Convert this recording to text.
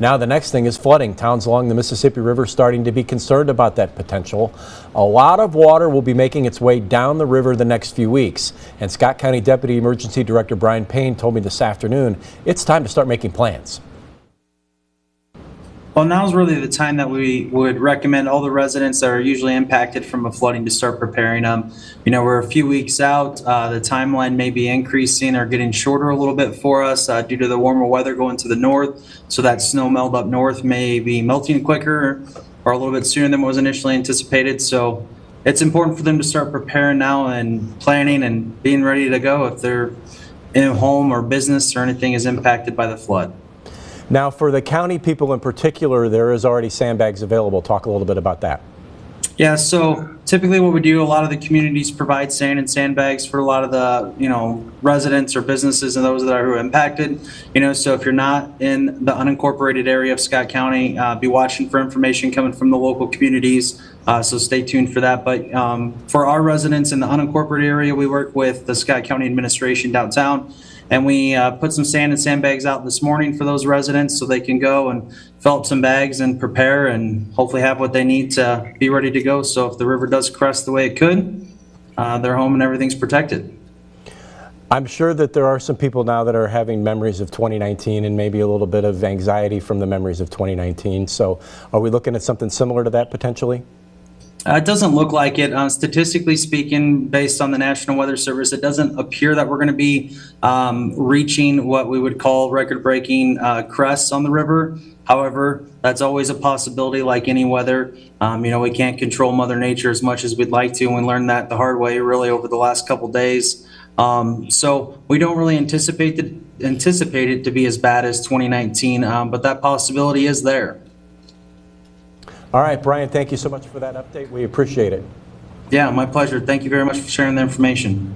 Now the next thing is flooding. Towns along the Mississippi River starting to be concerned about that potential. A lot of water will be making its way down the river the next few weeks. And Scott County Deputy Emergency Director Payne told me this afternoon it's time to start making plans. Well, now's really the time that we would recommend all the residents that are usually impacted from a flooding to start preparing them. You know, we're a few weeks out. The timeline may be increasing or getting shorter a little bit for us due to the warmer weather going to the north. So that snow melt up north may be melting quicker or a little bit sooner than was initially anticipated. So it's important for them to start preparing now and planning and being ready to go if their home or business or anything is impacted by the flood. Now, for the county people in particular, there is already sandbags available. Talk a little bit about that. Yeah, so typically what we do, a lot of the communities provide sand and sandbags for a lot of the, residents or businesses and those that are impacted. So if you're not in the unincorporated area of Scott County, be watching for information coming from the local communities. So stay tuned for that. But for our residents in the unincorporated area, we work with the Scott County administration downtown. And we put some sand and sandbags out this morning for those residents so they can go and fill up some bags and prepare and hopefully have what they need to be ready to go. So if the river does crest the way it could, they're home and everything's protected. I'm sure that there are some people now that are having memories of 2019 and maybe a little bit of anxiety from the memories of 2019. So are we looking at something similar to that potentially? It doesn't look like it. Statistically speaking, based on the National Weather Service, it doesn't appear that we're going to be reaching what we would call record-breaking crests on the river. However, that's always a possibility like any weather. We can't control Mother Nature as much as we'd like to, and we learned that the hard way really over the last couple days. So we don't really anticipate it to be as bad as 2019, but that possibility is there. All right, Brian, thank you so much for that update. We appreciate it. Yeah, my pleasure. Thank you very much for sharing the information.